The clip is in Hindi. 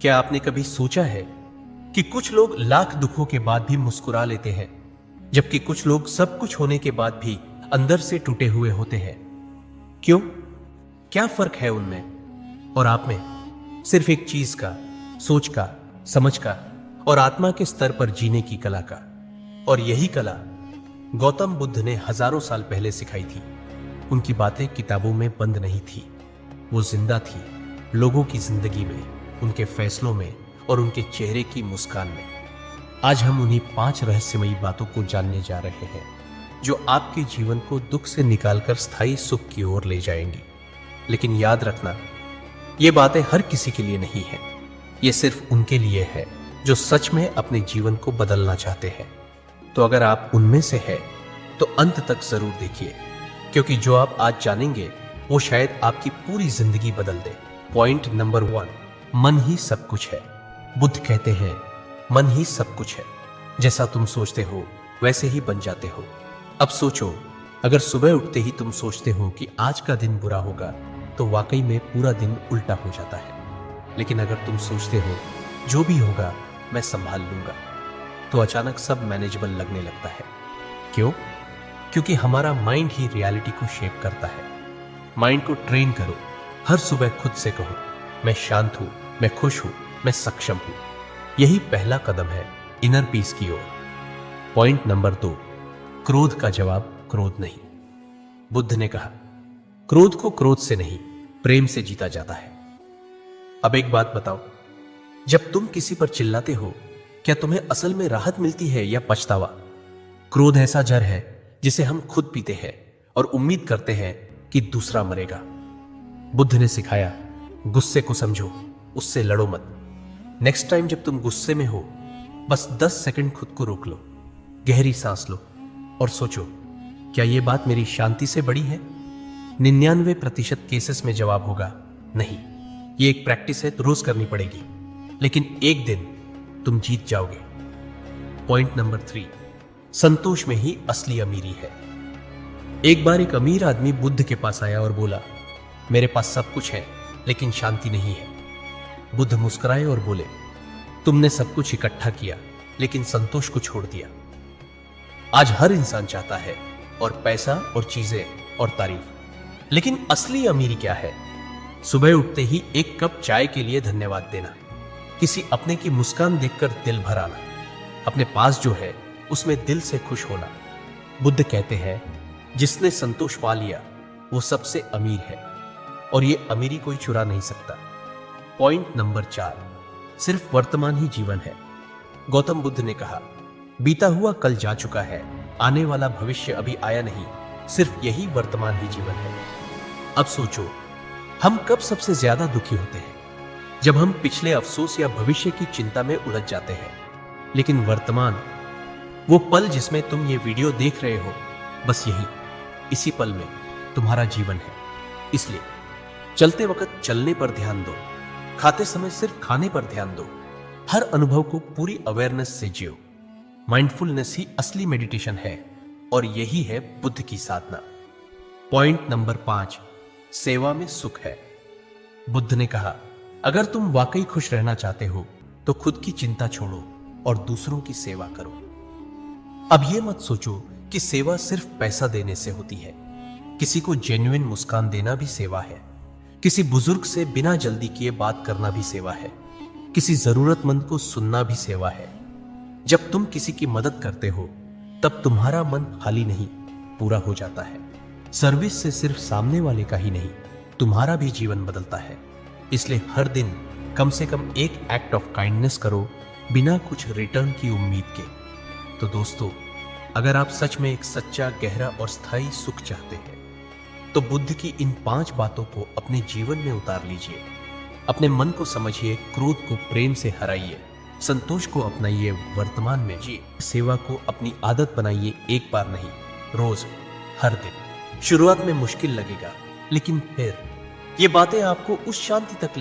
क्या आपने कभी सोचा है कि कुछ लोग लाख दुखों के बाद भी मुस्कुरा लेते हैं, जबकि कुछ लोग सब कुछ होने के बाद भी अंदर से टूटे हुए होते हैं? क्यों? क्या फर्क है उनमें और आप में? सिर्फ एक चीज का, सोच का, समझ का और आत्मा के स्तर पर जीने की कला का। और यही कला गौतम बुद्ध ने हजारों साल पहले सिखाई थी। उनकी बातें किताबों में बंद नहीं थी, वो जिंदा थी लोगों की जिंदगी में, उनके फैसलों में और उनके चेहरे की मुस्कान में। आज हम उन्हीं 5 रहस्यमयी बातों को जानने जा रहे हैं जो आपके जीवन को दुख से निकालकर स्थायी सुख की ओर ले जाएंगी। लेकिन याद रखना, ये बातें हर किसी के लिए नहीं है। ये सिर्फ उनके लिए है जो सच में अपने जीवन को बदलना चाहते हैं। तो अगर आप उनमें से है तो अंत तक जरूर देखिए, क्योंकि जो आप आज जानेंगे वो शायद आपकी पूरी जिंदगी बदल दे। पॉइंट नंबर 1, मन ही सब कुछ है। बुद्ध कहते हैं मन ही सब कुछ है। जैसा तुम सोचते हो वैसे ही बन जाते हो। अब सोचो, अगर सुबह उठते ही तुम सोचते हो कि आज का दिन बुरा होगा तो वाकई में पूरा दिन उल्टा हो जाता है। लेकिन अगर तुम सोचते हो जो भी होगा मैं संभाल लूंगा, तो अचानक सब मैनेजेबल लगने लगता है। क्यों? क्योंकि हमारा माइंड ही रियलिटी को शेप करता है। माइंड को ट्रेन करो। हर सुबह खुद से कहो, मैं शांत हूं, मैं खुश हूं, मैं सक्षम हूं। यही पहला कदम है इनर पीस की ओर। पॉइंट नंबर 2, क्रोध का जवाब क्रोध नहीं। बुद्ध ने कहा, क्रोध को क्रोध से नहीं, प्रेम से जीता जाता है। अब एक बात बताओ, जब तुम किसी पर चिल्लाते हो, क्या तुम्हें असल में राहत मिलती है या पछतावा? क्रोध ऐसा जहर है जिसे हम खुद पीते हैं और उम्मीद करते हैं कि दूसरा मरेगा। बुद्ध ने सिखाया, गुस्से को समझो, उससे लड़ो मत। नेक्स्ट टाइम जब तुम गुस्से में हो, बस 10 सेकंड खुद को रोक लो, गहरी सांस लो और सोचो, क्या यह बात मेरी शांति से बड़ी है? 99% केसेस में जवाब होगा नहीं। ये एक प्रैक्टिस है तो रोज करनी पड़ेगी, लेकिन एक दिन तुम जीत जाओगे। पॉइंट नंबर 3, संतोष में ही असली अमीरी है। एक बार एक अमीर आदमी बुद्ध के पास आया और बोला, मेरे पास सब कुछ है लेकिन शांति नहीं है। बुद्ध मुस्कुराए और बोले, तुमने सब कुछ इकट्ठा किया लेकिन संतोष को छोड़ दिया। आज हर इंसान चाहता है और पैसा और चीजें और तारीफ, लेकिन असली अमीरी क्या है? सुबह उठते ही एक कप चाय के लिए धन्यवाद देना, किसी अपने की मुस्कान देखकर दिल भर आना, अपने पास जो है उसमें दिल से खुश होना। बुद्ध कहते हैं, जिसने संतोष पा लिया वो सबसे अमीर है और ये अमीरी कोई चुरा नहीं सकता। पॉइंट नंबर 4, सिर्फ वर्तमान ही जीवन है। गौतम बुद्ध ने कहा, बीता हुआ कल जा चुका है, आने वाला भविष्य अभी आया नहीं, सिर्फ यही वर्तमान ही जीवन है। अब सोचो, हम कब सबसे ज्यादा दुखी होते हैं? जब हम पिछले अफसोस या भविष्य की चिंता में उलझ जाते हैं। लेकिन वर्तमान, वो पल जिसमें तुम ये वीडियो देख रहे हो, बस यही, इसी पल में तुम्हारा जीवन है। इसलिए चलते वक्त चलने पर ध्यान दो, खाते समय सिर्फ खाने पर ध्यान दो, हर अनुभव को पूरी अवेयरनेस से जियो। माइंडफुलनेस ही असली मेडिटेशन है और यही है बुद्ध की साधना। पॉइंट नंबर 5, सेवा में सुख है। बुद्ध ने कहा, अगर तुम वाकई खुश रहना चाहते हो तो खुद की चिंता छोड़ो और दूसरों की सेवा करो। अब यह मत सोचो कि सेवा सिर्फ पैसा देने से होती है। किसी को जेन्युइन मुस्कान देना भी सेवा है। किसी बुजुर्ग से बिना जल्दी किए बात करना भी सेवा है। किसी जरूरतमंद को सुनना भी सेवा है। जब तुम किसी की मदद करते हो तब तुम्हारा मन खाली नहीं, पूरा हो जाता है। सर्विस से सिर्फ सामने वाले का ही नहीं, तुम्हारा भी जीवन बदलता है। इसलिए हर दिन कम से कम एक एक्ट ऑफ काइंडनेस करो, बिना कुछ रिटर्न की उम्मीद के। तो दोस्तों, अगर आप सच में एक सच्चा, गहरा और स्थायी सुख चाहते हैं तो बुद्ध की इन 5 बातों को अपने जीवन में उतार लीजिए। अपने मन को समझिए, क्रोध को प्रेम से हराइए, संतोष को अपनाइए, वर्तमान में जिए, सेवा को अपनी आदत बनाइए। एक बार नहीं, रोज, हर दिन। शुरुआत में मुश्किल लगेगा, लेकिन फिर ये बातें आपको उस शांति तक